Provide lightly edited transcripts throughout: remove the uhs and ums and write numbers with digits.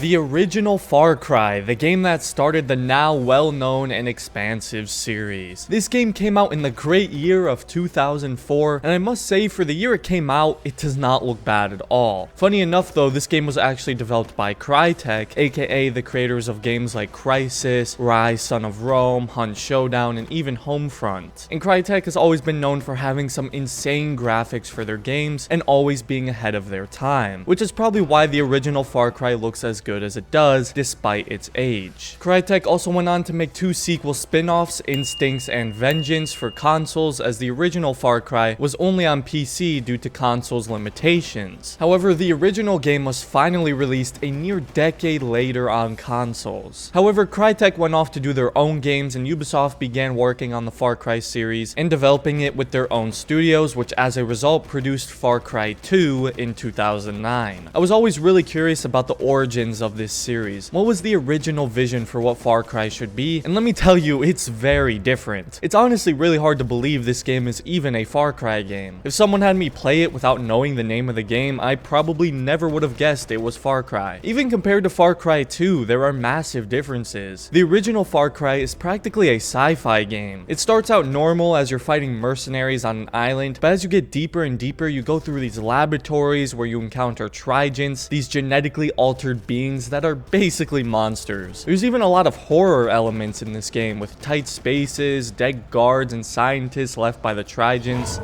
The original Far Cry, the game that started the now well-known and expansive series. This game came out in the great year of 2004, and I must say for the year it came out, it does not look bad at all. Funny enough though, this game was actually developed by Crytek, aka the creators of games like Crysis, Rise, Son of Rome, Hunt Showdown, and even Homefront. And Crytek has always been known for having some insane graphics for their games and always being ahead of their time, which is probably why the original Far Cry looks as good as it does despite its age. Crytek also went on to make two sequel spin-offs, Instincts and Vengeance, for consoles, as the original Far Cry was only on PC due to consoles limitations. However, the original game was finally released a near decade later on consoles. However, Crytek went off to do their own games, and Ubisoft began working on the Far Cry series and developing it with their own studios, which as a result produced Far Cry 2 in 2009. I was always really curious about the origins of this series. What was the original vision for what Far Cry should be? And let me tell you, it's very different. It's honestly really hard to believe this game is even a Far Cry game. If someone had me play it without knowing the name of the game, I probably never would have guessed it was Far Cry. Even compared to Far Cry 2, there are massive differences. The original Far Cry is practically a sci-fi game. It starts out normal as you're fighting mercenaries on an island, but as you get deeper and deeper, you go through these laboratories where you encounter Trigens, these genetically altered beings that are basically monsters. There's even a lot of horror elements in this game, with tight spaces, dead guards, and scientists left by the Trigens.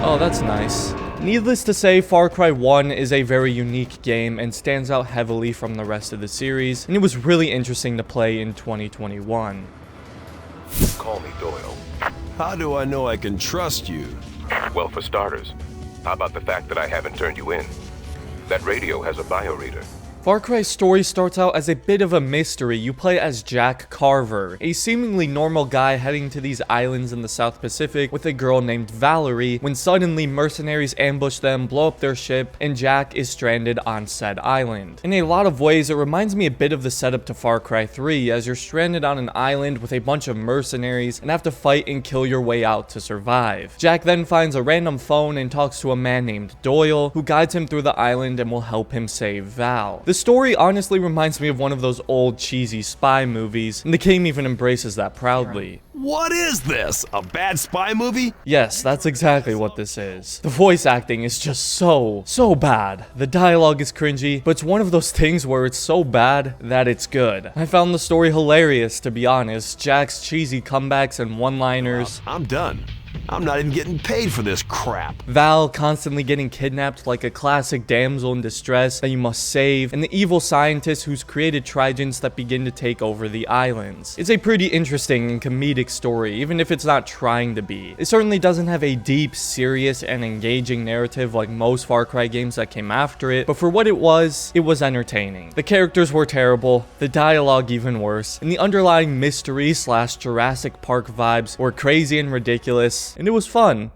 Oh, that's nice. Needless to say, Far Cry 1 is a very unique game and stands out heavily from the rest of the series, and it was really interesting to play in 2021. Call me Doyle. How do I know I can trust you? Well, for starters, how about the fact that I haven't turned you in? That radio has a bioreader. Far Cry's story starts out as a bit of a mystery. You play as Jack Carver, a seemingly normal guy heading to these islands in the South Pacific with a girl named Valerie, when suddenly mercenaries ambush them, blow up their ship, and Jack is stranded on said island. In a lot of ways, it reminds me a bit of the setup to Far Cry 3, as you're stranded on an island with a bunch of mercenaries and have to fight and kill your way out to survive. Jack then finds a random phone and talks to a man named Doyle, who guides him through the island and will help him save Val. The story honestly reminds me of one of those old cheesy spy movies, and the game even embraces that proudly. What is this? A bad spy movie? Yes, that's exactly what this is. The voice acting is just so bad. The dialogue is cringy, but it's one of those things where it's so bad that it's good. I found the story hilarious, to be honest. Jack's cheesy comebacks and one-liners. I'm done. I'm not even getting paid for this crap. Val constantly getting kidnapped like a classic damsel in distress that you must save, and the evil scientists who's created Trigens that begin to take over the islands. It's a pretty interesting and comedic story, even if it's not trying to be. It certainly doesn't have a deep, serious, and engaging narrative like most Far Cry games that came after it, but for what it was entertaining. The characters were terrible, the dialogue even worse, and the underlying mystery / Jurassic Park vibes were crazy and ridiculous, and it was fun.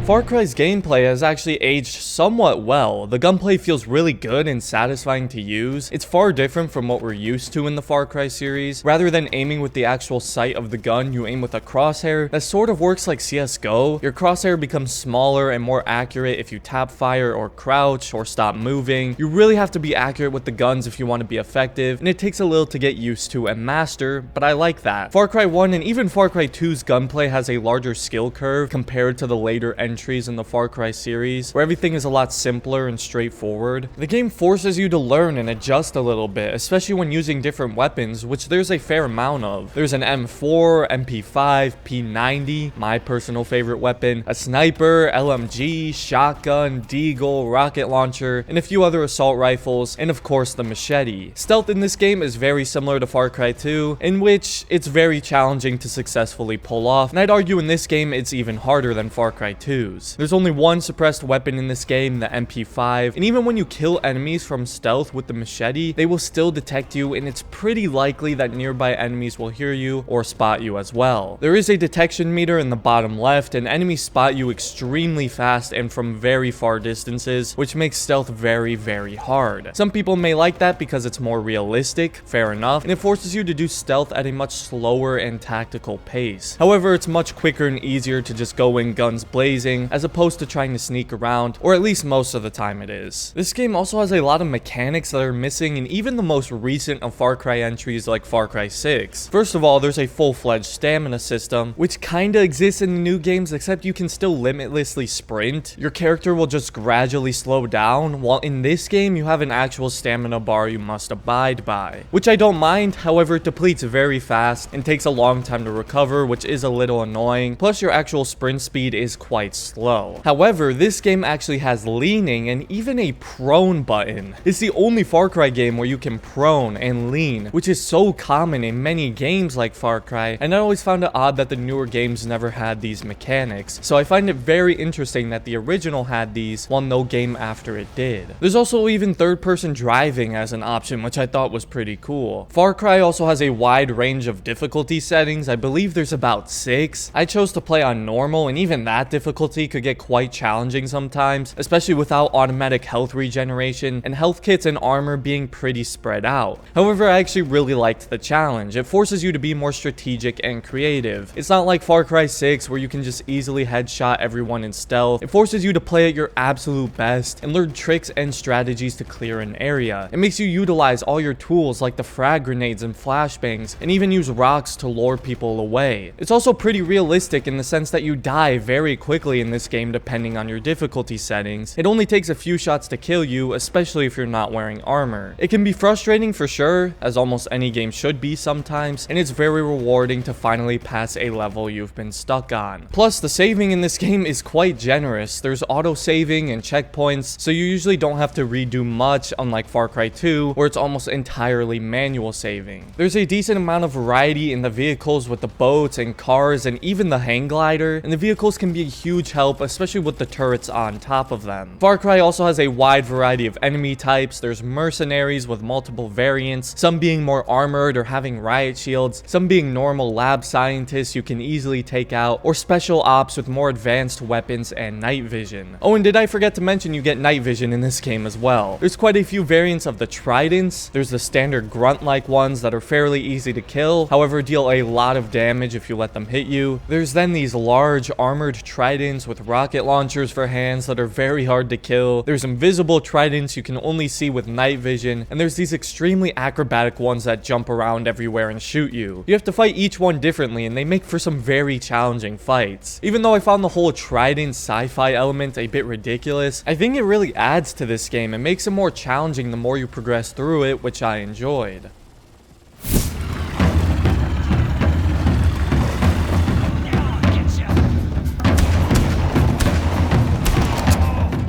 Far Cry's gameplay has actually aged somewhat well. The gunplay feels really good and satisfying to use. It's far different from what we're used to in the Far Cry series. Rather than aiming with the actual sight of the gun, you aim with a crosshair that sort of works like CSGO. Your crosshair becomes smaller and more accurate if you tap fire or crouch or stop moving. You really have to be accurate with the guns if you want to be effective, and it takes a little to get used to and master, but I like that. Far Cry 1 and even Far Cry 2's gunplay has a larger skill curve compared to the later entries in the Far Cry series, where everything is a lot simpler and straightforward. The game forces you to learn and adjust a little bit, especially when using different weapons, which there's a fair amount of. There's an M4, MP5, P90, my personal favorite weapon, a sniper, LMG, shotgun, deagle, rocket launcher, and a few other assault rifles, and of course the machete. Stealth in this game is very similar to Far Cry 2, in which it's very challenging to successfully pull off, and I'd argue in this game it's even harder than Far Cry 2. use. There's only one suppressed weapon in this game, the MP5, and even when you kill enemies from stealth with the machete, they will still detect you, and it's pretty likely that nearby enemies will hear you or spot you as well. There is a detection meter in the bottom left, and enemies spot you extremely fast and from very far distances, which makes stealth very, very hard. Some people may like that because it's more realistic, fair enough, and it forces you to do stealth at a much slower and tactical pace. However, it's much quicker and easier to just go in guns blazing as opposed to trying to sneak around, or at least most of the time it is. This game also has a lot of mechanics that are missing in even the most recent of Far Cry entries like Far Cry 6. First of all, there's a full-fledged stamina system, which kinda exists in the new games, except you can still limitlessly sprint. Your character will just gradually slow down, while in this game you have an actual stamina bar you must abide by. Which I don't mind, however it depletes very fast and takes a long time to recover, which is a little annoying, plus your actual sprint speed is quite slow. However, this game actually has leaning and even a prone button. It's the only Far Cry game where you can prone and lean, which is so common in many games like Far Cry, and I always found it odd that the newer games never had these mechanics, so I find it very interesting that the original had these while no game after it did. There's also even third-person driving as an option, which I thought was pretty cool. Far Cry also has a wide range of difficulty settings. I believe there's about 6. I chose to play on normal, and even that difficulty could get quite challenging sometimes, especially without automatic health regeneration and health kits and armor being pretty spread out. However, I actually really liked the challenge. It forces you to be more strategic and creative. It's not like Far Cry 6 where you can just easily headshot everyone in stealth. It forces you to play at your absolute best and learn tricks and strategies to clear an area. It makes you utilize all your tools like the frag grenades and flashbangs, and even use rocks to lure people away. It's also pretty realistic in the sense that you die very quickly in this game depending on your difficulty settings. It only takes a few shots to kill you, especially if you're not wearing armor. It can be frustrating for sure, as almost any game should be sometimes, and it's very rewarding to finally pass a level you've been stuck on. Plus, the saving in this game is quite generous. There's auto-saving and checkpoints, so you usually don't have to redo much, unlike Far Cry 2, where it's almost entirely manual saving. There's a decent amount of variety in the vehicles with the boats and cars and even the hang glider, and the vehicles can be a huge help, especially with the turrets on top of them. Far Cry also has a wide variety of enemy types. There's mercenaries with multiple variants, some being more armored or having riot shields, some being normal lab scientists you can easily take out, or special ops with more advanced weapons and night vision. Oh, and did I forget to mention you get night vision in this game as well. There's quite a few variants of the tridents. There's the standard grunt-like ones that are fairly easy to kill, however deal a lot of damage if you let them hit you. There's then these large armored tridents with rocket launchers for hands that are very hard to kill. There's invisible tridents you can only see with night vision, and there's these extremely acrobatic ones that jump around everywhere and shoot you. You have to fight each one differently, and they make for some very challenging fights. Even though I found the whole trident sci-fi element a bit ridiculous, I think it really adds to this game and makes it more challenging the more you progress through it, which I enjoyed.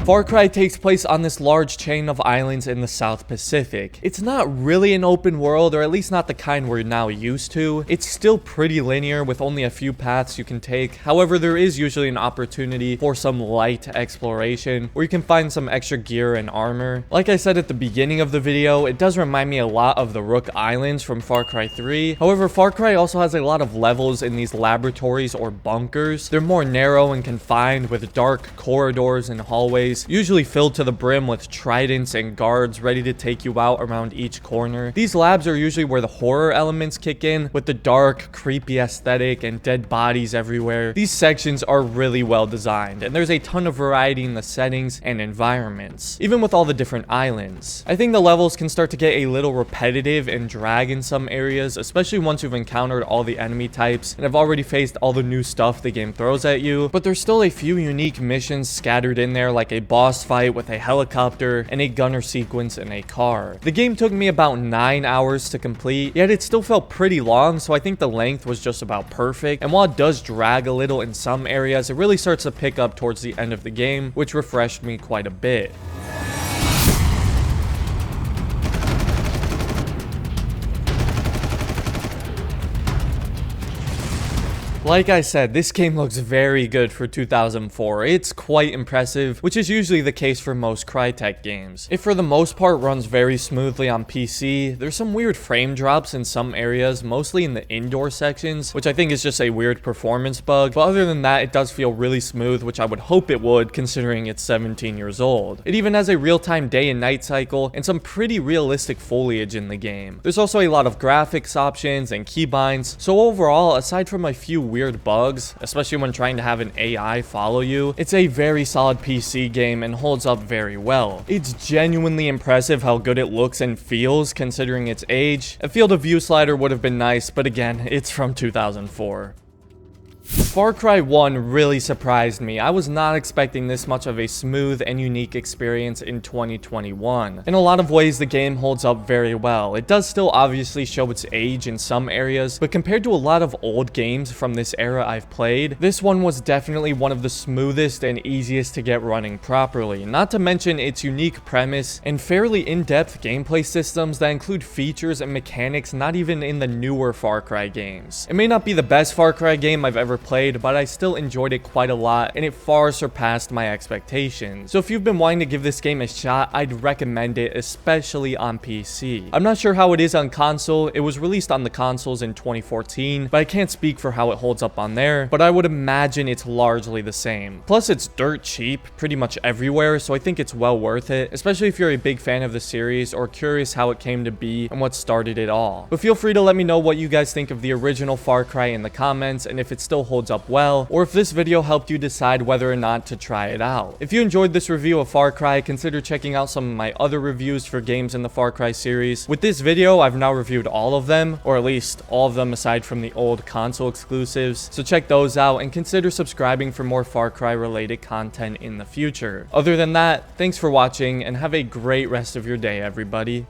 Far Cry takes place on this large chain of islands in the South Pacific. It's not really an open world, or at least not the kind we're now used to. It's still pretty linear with only a few paths you can take. However, there is usually an opportunity for some light exploration where you can find some extra gear and armor. Like I said at the beginning of the video, it does remind me a lot of the Rook Islands from Far Cry 3. However, Far Cry also has a lot of levels in these laboratories or bunkers. They're more narrow and confined with dark corridors and hallways, usually filled to the brim with tridents and guards ready to take you out around each corner. These labs are usually where the horror elements kick in, with the dark, creepy aesthetic and dead bodies everywhere. These sections are really well designed, and there's a ton of variety in the settings and environments, even with all the different islands. I think the levels can start to get a little repetitive and drag in some areas, especially once you've encountered all the enemy types and have already faced all the new stuff the game throws at you, but there's still a few unique missions scattered in there, like a boss fight with a helicopter and a gunner sequence in a car. The game took me about 9 hours to complete, yet it still felt pretty long, so I think the length was just about perfect, and while it does drag a little in some areas, it really starts to pick up towards the end of the game, which refreshed me quite a bit. Like I said, this game looks very good for 2004. It's quite impressive, which is usually the case for most Crytek games. It for the most part runs very smoothly on PC. There's some weird frame drops in some areas, mostly in the indoor sections, which I think is just a weird performance bug, but other than that, it does feel really smooth, which I would hope it would considering it's 17 years old. It even has a real-time day and night cycle and some pretty realistic foliage in the game. There's also a lot of graphics options and keybinds, so overall, aside from a few weird bugs, especially when trying to have an AI follow you, it's a very solid PC game and holds up very well. It's genuinely impressive how good it looks and feels considering its age. A field of view slider would have been nice, but again, it's from 2004. Far Cry 1 really surprised me. I was not expecting this much of a smooth and unique experience in 2021. In a lot of ways, the game holds up very well. It does still obviously show its age in some areas, but compared to a lot of old games from this era I've played, this one was definitely one of the smoothest and easiest to get running properly. Not to mention its unique premise and fairly in-depth gameplay systems that include features and mechanics not even in the newer Far Cry games. It may not be the best Far Cry game I've ever played, but I still enjoyed it quite a lot and it far surpassed my expectations. So if you've been wanting to give this game a shot, I'd recommend it, especially on PC. I'm not sure how it is on console. It was released on the consoles in 2014, but I can't speak for how it holds up on there, but I would imagine it's largely the same. Plus it's dirt cheap pretty much everywhere, so I think it's well worth it, especially if you're a big fan of the series or curious how it came to be and what started it all. But feel free to let me know what you guys think of the original Far Cry in the comments and if it still holds up well, or if this video helped you decide whether or not to try it out. If you enjoyed this review of Far Cry, consider checking out some of my other reviews for games in the Far Cry series. With this video, I've now reviewed all of them, or at least all of them aside from the old console exclusives, so check those out and consider subscribing for more Far Cry related content in the future. Other than that, thanks for watching and have a great rest of your day, everybody.